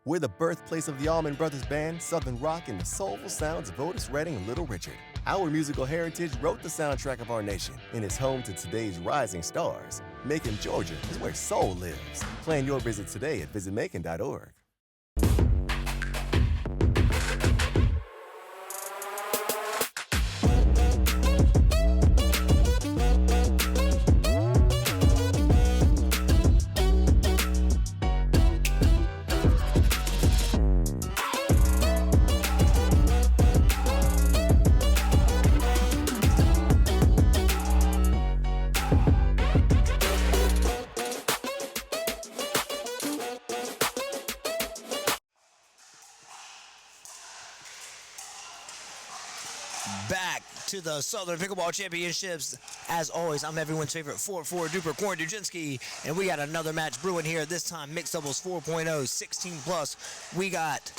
We're the birthplace of the Allman Brothers Band, Southern rock, and the soulful sounds of Otis Redding and Little Richard. Our musical heritage wrote the soundtrack of our nation and is home to today's rising stars. Macon, Georgia is where soul lives. Plan your visit today at visitmacon.org. Back to the Southern Pickleball Championships. As always, I'm everyone's favorite 4-4 duper Corn Dujinski, and we got another match brewing here. This time mixed doubles 4.0, 16 plus. We got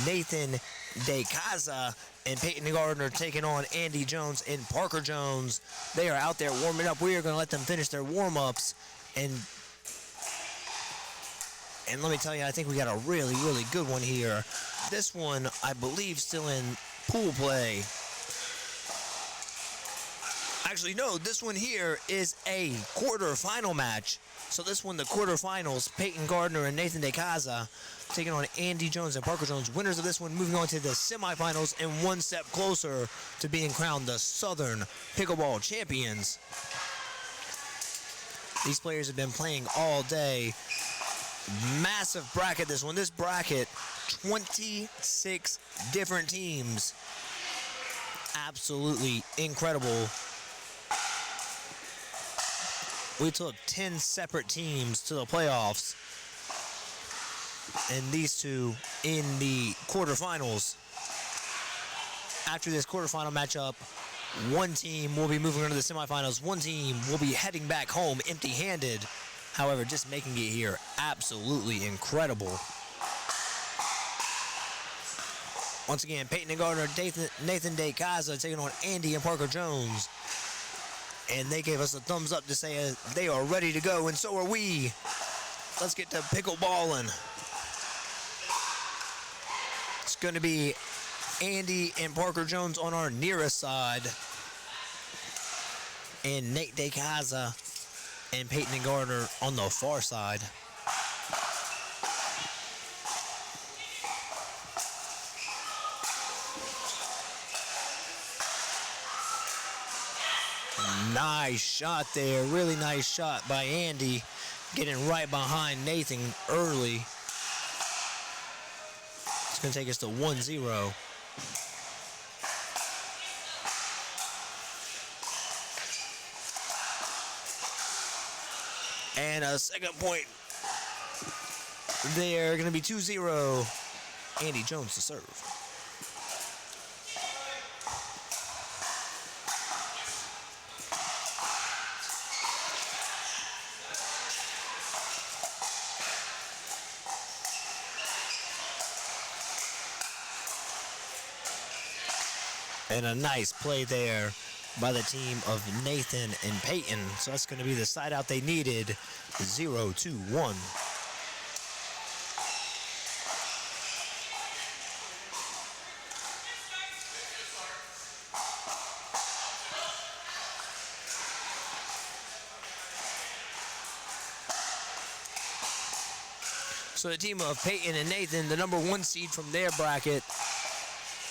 Nathan Ycaza and Payton Gardner taking on Andie Jones and Parker Jones. They are out there warming up. We are going to let them finish their warm-ups, and let me tell you, I think we got a really, really good one here. This one, I believe, still in pool play. Actually, no, this one here is a quarterfinal match. So this one, the quarterfinals, Payton Gardner and Nathan Ycaza taking on Andie Jones and Parker Jones. Winners of this one moving on to the semifinals and one step closer to being crowned the Southern Pickleball Champions. These players have been playing all day. Massive bracket, this one. This bracket, 26 different teams. Absolutely incredible. We took 10 separate teams to the playoffs, and these two in the quarterfinals. After this quarterfinal matchup, one team will be moving on to the semifinals. One team will be heading back home empty-handed. However, just making it here absolutely incredible. Once again, Payton and Gardner, Nathan Ycaza taking on Andie and Parker Jones. And they gave us a thumbs up to say they are ready to go, and so are we. Let's get to pickleballing. It's going to be Andie and Parker Jones on our nearest side, and Nate Ycaza and Payton and Gardner on the far side. Nice shot there. Really nice shot by Andie, getting right behind Nathan early. It's going to take us to 1-0. And a second point. They're going to be 2-0. Andie Jones to serve. And a nice play there by the team of Nathan and Payton. So that's going to be the side out they needed. 0-1. So the team of Payton and Nathan, the number 1 seed from their bracket.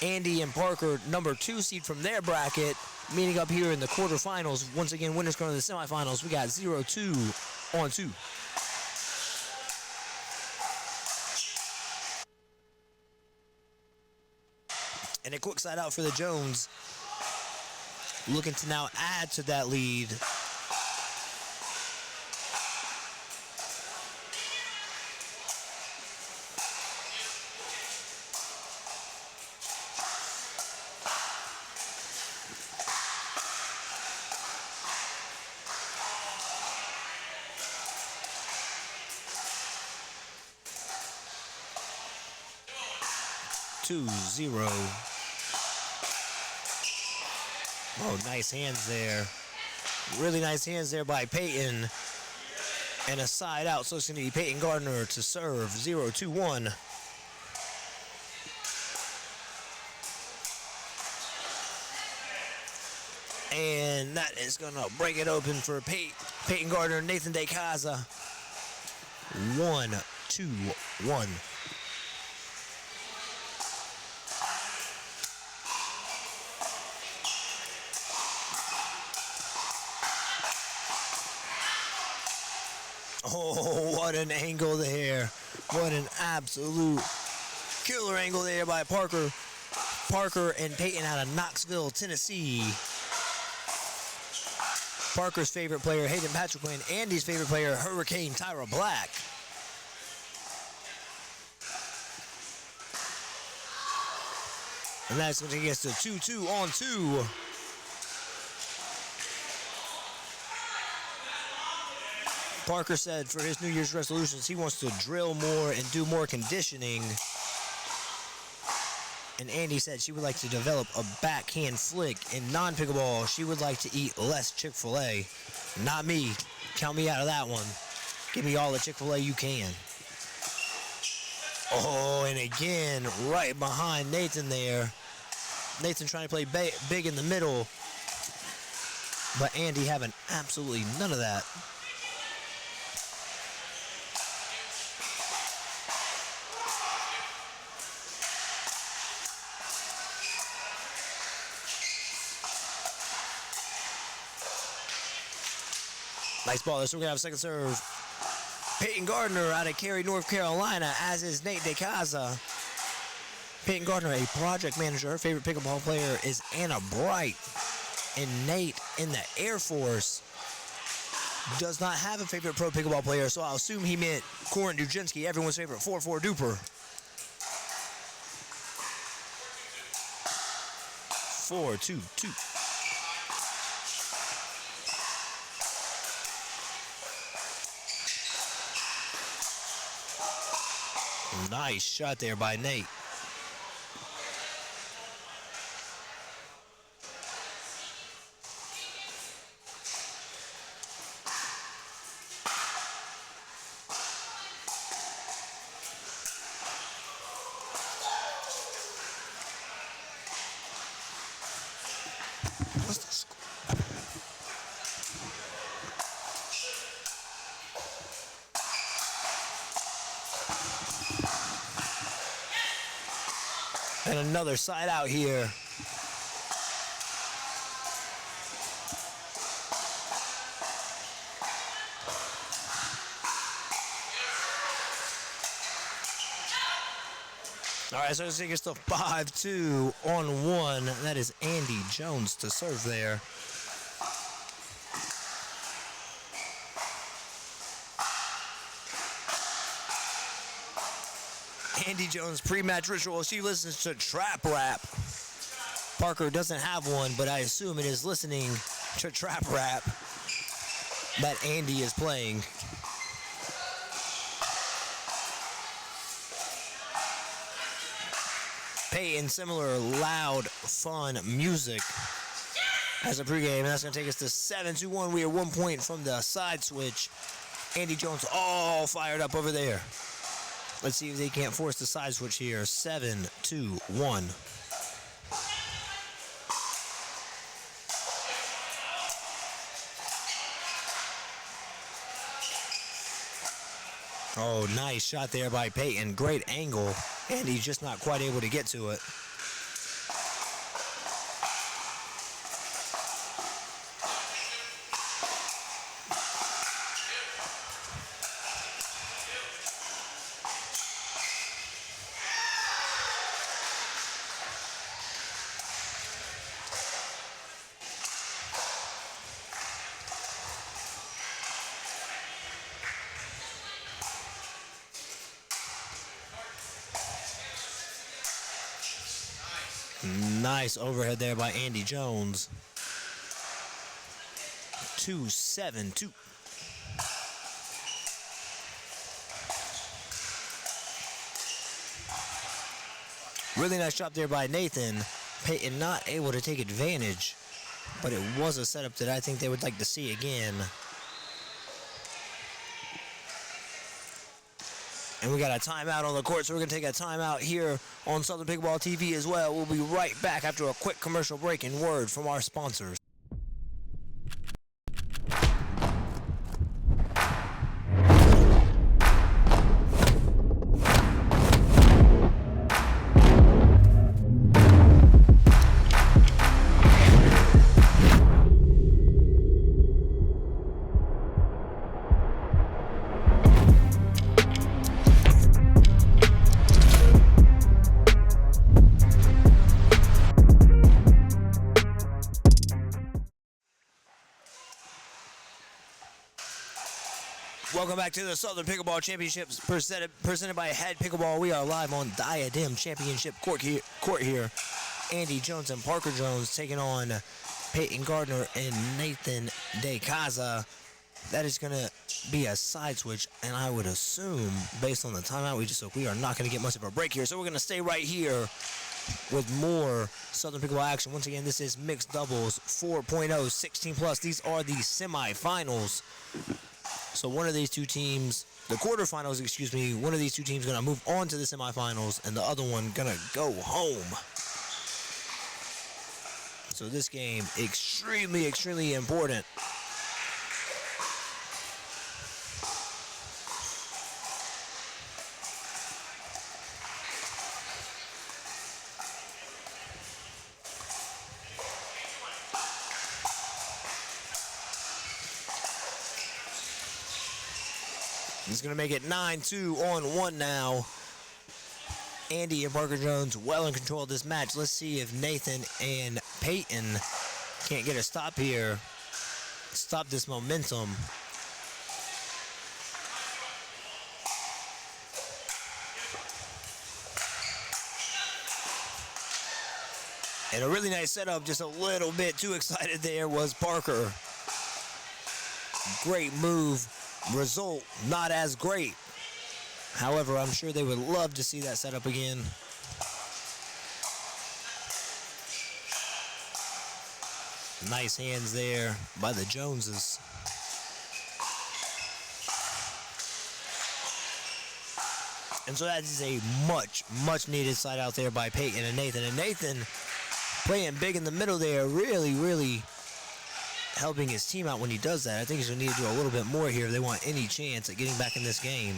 Andie and Parker, number 2 seed from their bracket, meeting up here in the quarterfinals. Once again, winners going to the semifinals. We got 0-2 on 2. And a quick side out for the Jones, looking to now add to that lead. Oh, nice hands there. Really nice hands there by Payton. And a side out, so it's going to be Payton Gardner to serve. 0-2-1. And that is going to break it open for Payton Gardner, Nathan Ycaza. 1-2-1. Oh, what an angle there. What an absolute killer angle there by Parker. Parker and Payton out of Knoxville, Tennessee. Parker's favorite player, Hayden Patrick Quinn. Andie's favorite player, Hurricane Tyra Black. And that's going to get us to 2-2-on-2. Parker said for his New Year's resolutions, he wants to drill more and do more conditioning. And Andie said she would like to develop a backhand flick. In non-pickleball, she would like to eat less Chick-fil-A. Not me. Count me out of that one. Give me all the Chick-fil-A you can. Oh, and again, right behind Nathan there. Nathan trying to play big in the middle. But Andie having absolutely none of that. Nice ball. So we're going to have a second serve. Payton Gardner out of Cary, North Carolina, as is Nate Ycaza. Payton Gardner, a project manager. Her favorite pickleball player is Anna Bright. And Nate in the Air Force does not have a favorite pro pickleball player, so I'll assume he meant Corin Dujinsky, everyone's favorite 4-4 duper. 4-2-2. Nice shot there by Nate. What's the score? And another side out here. All right, so it's going to get to 5-2-on-1. That is Andie Jones to serve there. Andie Jones pre-match ritual. She listens to trap rap. Parker doesn't have one, but I assume it is listening to trap rap that Andie is playing. Payton, similar loud, fun music as a pregame. And that's going to take us to 7-2-1. We are 1 point from the side switch. Andie Jones all fired up over there. Let's see if they can't force the side switch here. 7-2-1. Oh, nice shot there by Payton. Great angle. And he's just not quite able to get to it. Nice overhead there by Andie Jones. 2-7-2. Really nice shot there by Nathan. Payton not able to take advantage, but it was a setup that I think they would like to see again. And we got a timeout on the court, so we're going to take a timeout here on Southern Pickleball TV as well. We'll be right back after a quick commercial break and word from our sponsors. Welcome back to the Southern Pickleball Championships presented by Head Pickleball. We are live on Diadem Championship court here. Andie Jones and Parker Jones taking on Payton Gardner and Nathan Ycaza. That is going to be a side switch, and I would assume, based on the timeout we just took, we are not going to get much of a break here. So we're going to stay right here with more Southern Pickleball action. Once again, this is mixed doubles 4.0, 16 plus. These are the semifinals. So one of these two teams, the quarterfinals, one of these two teams going to move on to the semifinals, and the other one going to go home. So this game, extremely, extremely important. He's going to make it 9-2 on 1 now. Andie and Parker Jones well in control of this match. Let's see if Nathan and Payton can't get a stop here. Stop this momentum. And a really nice setup, just a little bit too excited there was Parker. Great move. Result, not as great. However, I'm sure they would love to see that setup again. Nice hands there by the Joneses. And so that is a much, much needed side out there by Payton and Nathan. And Nathan playing big in the middle there, really, really helping his team out when he does that. I think he's going to need to do a little bit more here if they want any chance at getting back in this game.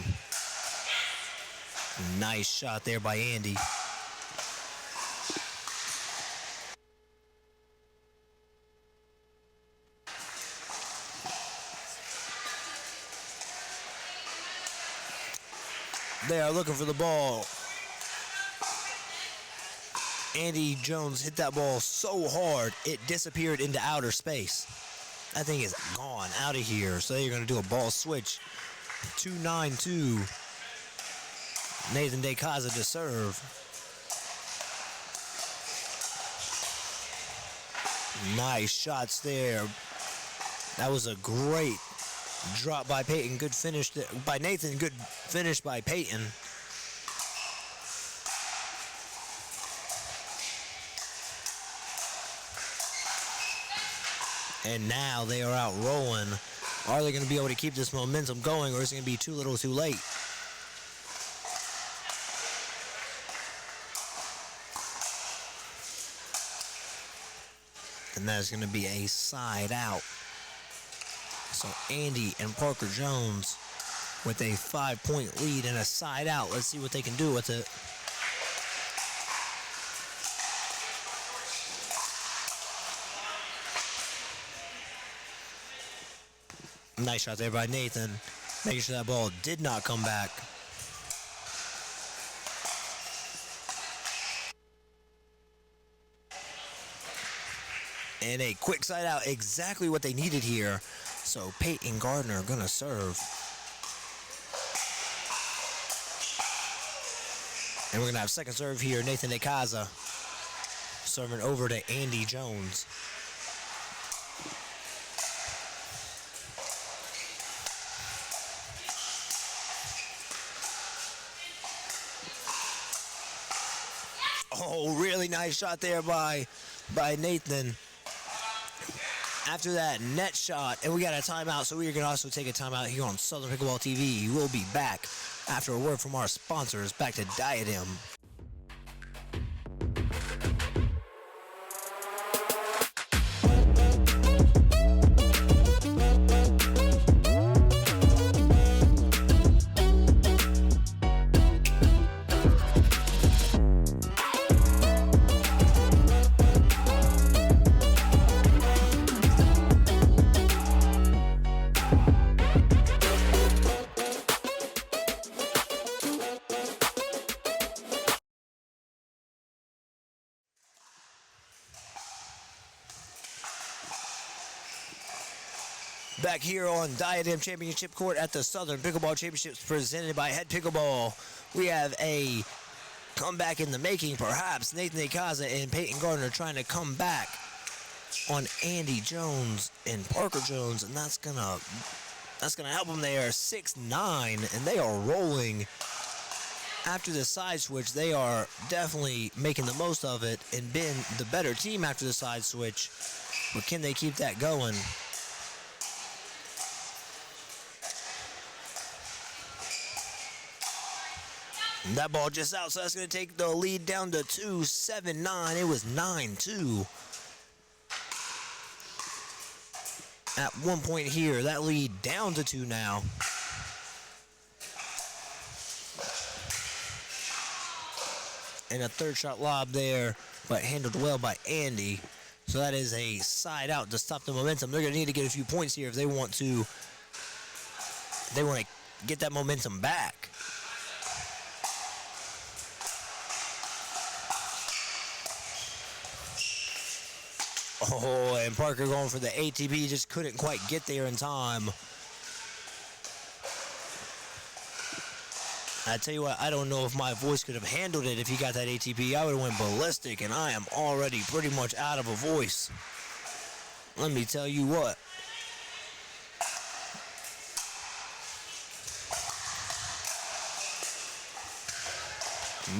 Nice shot there by Andie. They are looking for the ball. Andie Jones hit that ball so hard, it disappeared into outer space. That thing is gone out of here. So they're going to do a ball switch. 2-9-2. Nathan Ycaza to serve. Nice shots there. That was a great drop by Payton. Good finish by Nathan. Good finish by Payton. And now they are out rolling. Are they going to be able to keep this momentum going, or is it going to be too little too late? And that's going to be a side out. So Andie and Parker Jones with a 5-point lead and a side out. Let's see what they can do with it. Nice shot there by Nathan, making sure that ball did not come back. And a quick side out, exactly what they needed here. So Payton Gardner gonna serve. And we're gonna have second serve here, Nathan Ycaza serving over to Andie Jones. Oh, really nice shot there by Nathan. After that net shot, and we got a timeout, so we are going to also take a timeout here on Southern Pickleball TV. We'll be back after a word from our sponsors. Back to Diadem. Back here on Diadem Championship Court at the Southern Pickleball Championships presented by Head Pickleball. We have a comeback in the making, perhaps. Nathan Ycaza and Payton Gardner trying to come back on Andie Jones and Parker Jones, and that's gonna help them. They are 6-9, and they are rolling. After the side switch, they are definitely making the most of it and been the better team after the side switch. But can they keep that going? And that ball just out, so that's going to take the lead down to 2, 7-9. It was 9-2. At one point here, that lead down to 2 now. And a third shot lob there, but handled well by Andie. So that is a side out to stop the momentum. They're going to need to get a few points here if they want to get that momentum back. Oh, and Parker going for the ATP, just couldn't quite get there in time. I tell you what, I don't know if my voice could have handled it if he got that ATP. I would have went ballistic, and I am already pretty much out of a voice. Let me tell you what.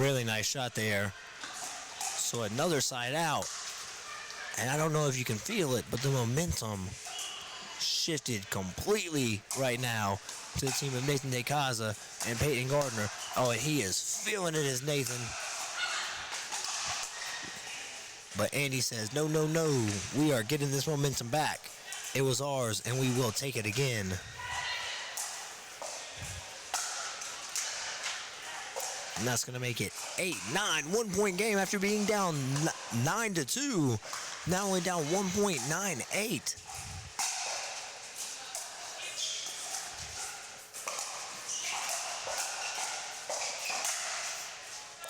Really nice shot there. So another side out. And I don't know if you can feel it, but the momentum shifted completely right now to the team of Nathan Ycaza and Payton Gardner. Oh, and he is feeling it as Nathan. But Andie says, no, no, no. We are getting this momentum back. It was ours, and we will take it again. And that's going to make it 8-9. 1-point game after being down 9-2. Now only down 1.98.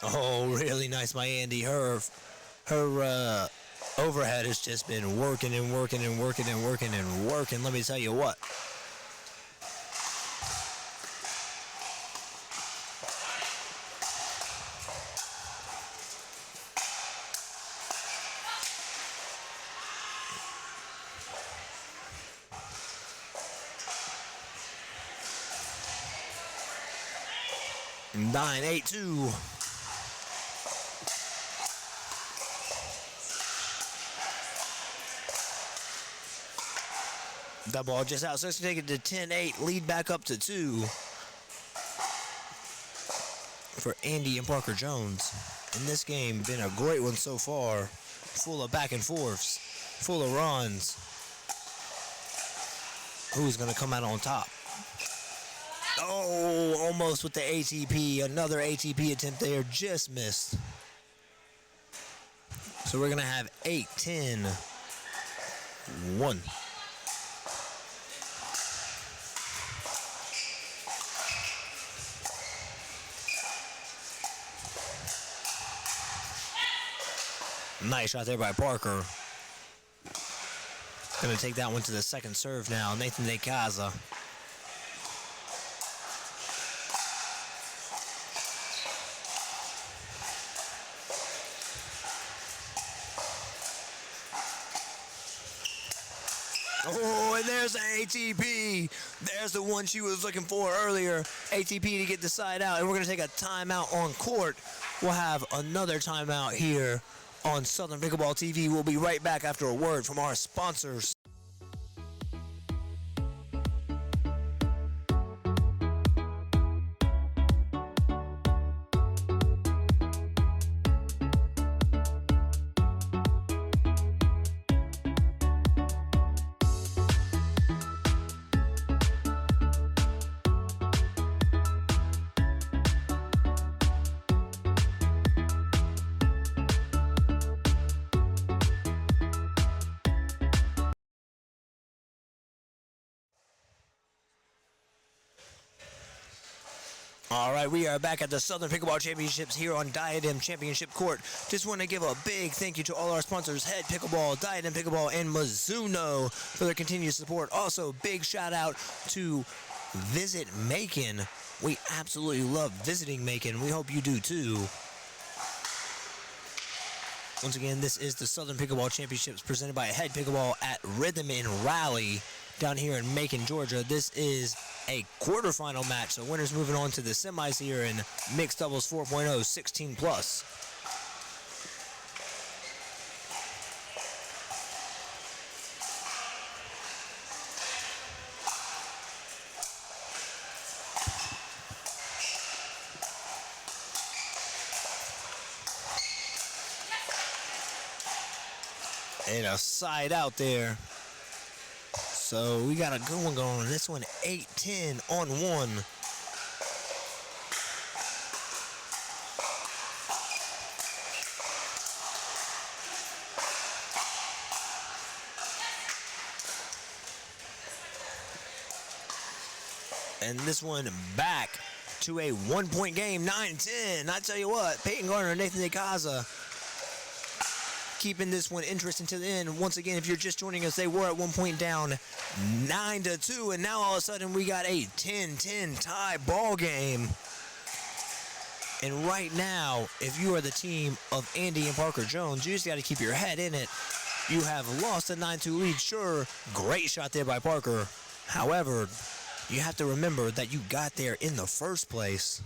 Oh, really nice by Andie. Her overhead has just been working and working and working and working and working. Let me tell you what. And 9-8-2. That ball just out, so it's going to take it to 10-8, lead back up to 2 for Andie and Parker Jones. And this game been a great one so far, full of back and forths, full of runs. Who's going to come out on top? Oh, almost with the ATP. Another ATP attempt there, just missed. So we're going to have 8-10-1. Nice shot there by Parker. Going to take that one to the second serve now. Nathan Ycaza. Oh, and there's the ATP. There's the one she was looking for earlier. ATP to get the side out. And we're going to take a timeout on court. We'll have another timeout here on Southern Pickleball TV. We'll be right back after a word from our sponsors. All right, we are back at the Southern Pickleball Championships here on Diadem Championship Court. Just want to give a big thank you to all our sponsors, Head Pickleball, Diadem Pickleball, and Mizuno for their continued support. Also, big shout out to Visit Macon. We absolutely love visiting Macon. We hope you do too. Once again, this is the Southern Pickleball Championships presented by Head Pickleball at Rhythm and Rally down here in Macon, Georgia. This is a quarterfinal match, so winners moving on to the semis here in mixed doubles 4.0, 16 plus. And a side out there. So we got a good one going on. This one 8-10 on one. And this one back to a 1-point game, 9-10. I tell you what, Payton, Gardner, and Nathan Ycaza keeping this one interesting to the end. Once again, if you're just joining us, they were at 1 point down, 9-2, and now all of a sudden we got a 10-10 tie ball game. And right now, if you are the team of Andie and Parker Jones, you just got to keep your head in it. You have lost a 9-2 lead, sure, great shot there by Parker. However, you have to remember that you got there in the first place.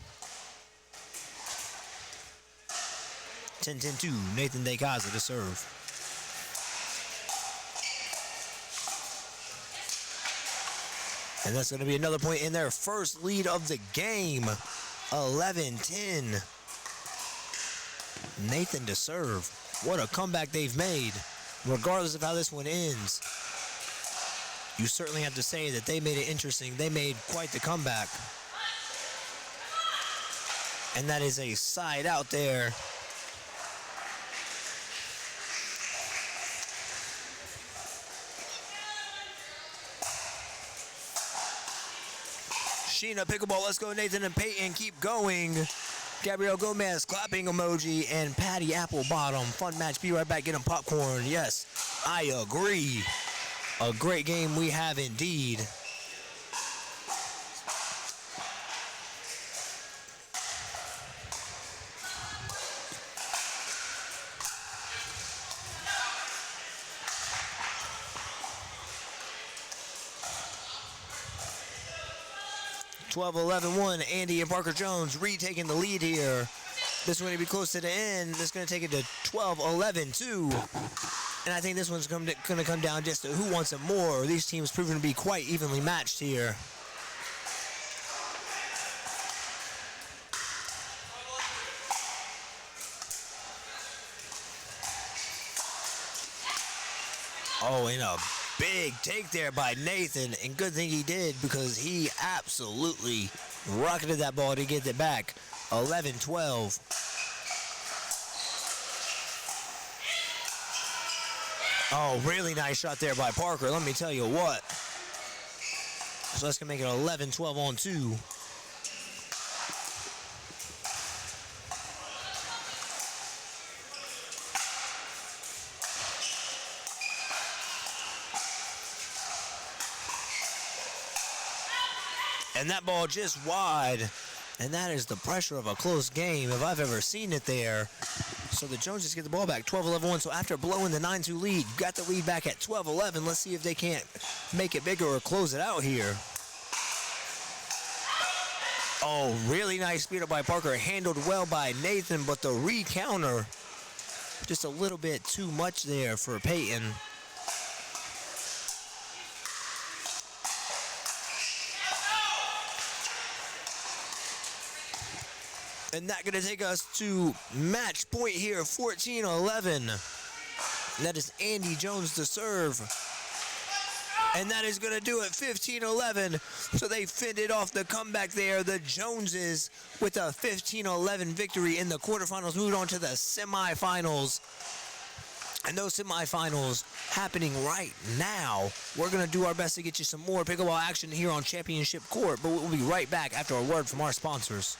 10-10-2, Nathan Ycaza to serve. And that's going to be another point in their first lead of the game. 11-10. Nathan to serve. What a comeback they've made. Regardless of how this one ends, you certainly have to say that they made it interesting. They made quite the comeback. And that is a side out there. Sheena Pickleball, let's go Nathan and Payton, keep going. Gabrielle Gomez, clapping emoji, and Patty Applebottom. Fun match, be right back, getting popcorn. Yes, I agree. A great game we have indeed. (12-11-1). Andie and Parker Jones retaking the lead here. This is going to be close to the end. This is going to take it to 12-11-2. And I think this one's going to come down just to who wants it more. These teams proving to be quite evenly matched here. Oh, and a big take there by Nathan, and good thing he did because he absolutely rocketed that ball to get it back. 11-12. Oh, really nice shot there by Parker, let me tell you what. So that's going to make it 11-12 on 2. And that ball just wide. And that is the pressure of a close game if I've ever seen it there. So the Joneses get the ball back, 12-11-1. So after blowing the 9-2 lead, got the lead back at 12-11. Let's see if they can't make it bigger or close it out here. Oh, really nice speed up by Parker. Handled well by Nathan, but the re-counter, just a little bit too much there for Payton. And that's going to take us to match point here, 14-11. And that is Andie Jones to serve. And that is going to do it, 15-11. So they fended off the comeback there. The Joneses with a 15-11 victory in the quarterfinals. Moved on to the semifinals. And those semifinals happening right now. We're going to do our best to get you some more pickleball action here on Championship Court, but we'll be right back after a word from our sponsors.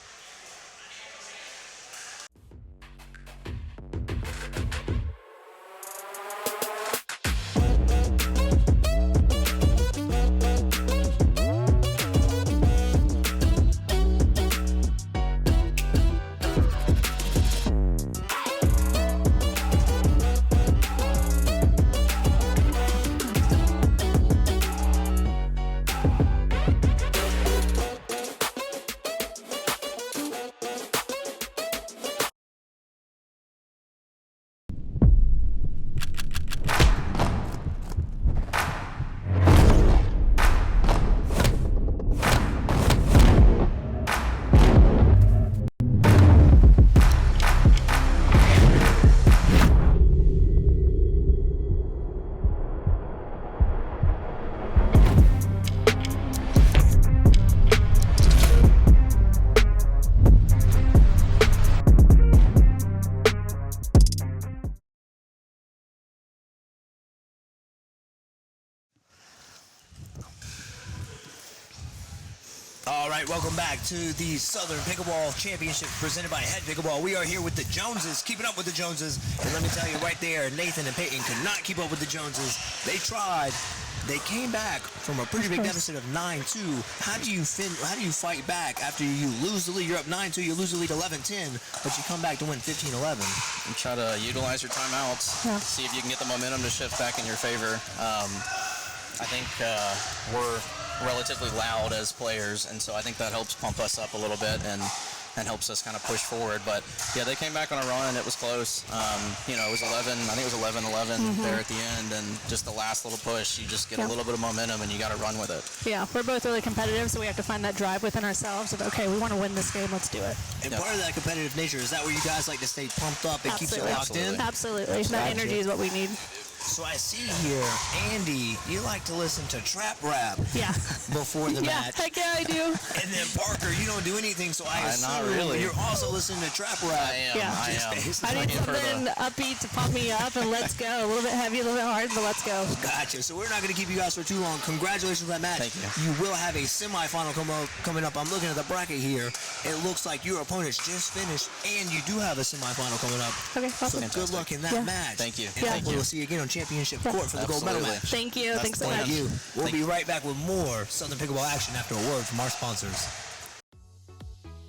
All right, welcome back to the Southern Pickleball Championship presented by Head Pickleball. We are here with the Joneses, keeping up with the Joneses. And let me tell you right there, Nathan and Payton could not keep up with the Joneses. They tried. They came back from a pretty big deficit of 9-2. How do you fight back after you lose the lead? You're up 9-2, you lose the lead 11-10, but you come back to win 15-11. And try to utilize your timeouts. Yeah. See if you can get the momentum to shift back in your favor. I think we're relatively loud as players, and so I think that helps pump us up a little bit and helps us kind of push forward. But yeah, they came back on a run. It was close. It was 11. I think it was 11-11 there at the end, and just the last little push, you just get a little bit of momentum and you got to run with it. Yeah, we're both really competitive, so we have to find that drive within ourselves of, okay, we want to win this game, let's do it. And part of that competitive nature, is that where you guys like to stay pumped up and keeps you locked in? Absolutely. That energy is what we need. So I see here, Andie, you like to listen to trap rap before the match. Heck yeah, I do. And then Parker, you don't do anything, so I assume not really. You're also listening to trap rap. I am. I need something upbeat to pump me up, and let's go. A little bit heavy, a little bit hard, but let's go. Gotcha. So we're not going to keep you guys for too long. Congratulations on that match. Thank you. You will have a semifinal coming up. I'm looking at the bracket here. It looks like your opponents just finished, and you do have a semifinal coming up. Okay, awesome. So good luck in that match. Thank you. And hopefully we'll see you again on Championship Court for the gold medal match. Thank you. Thanks so much. We'll be right back with more Southern Pickleball action after a word from our sponsors.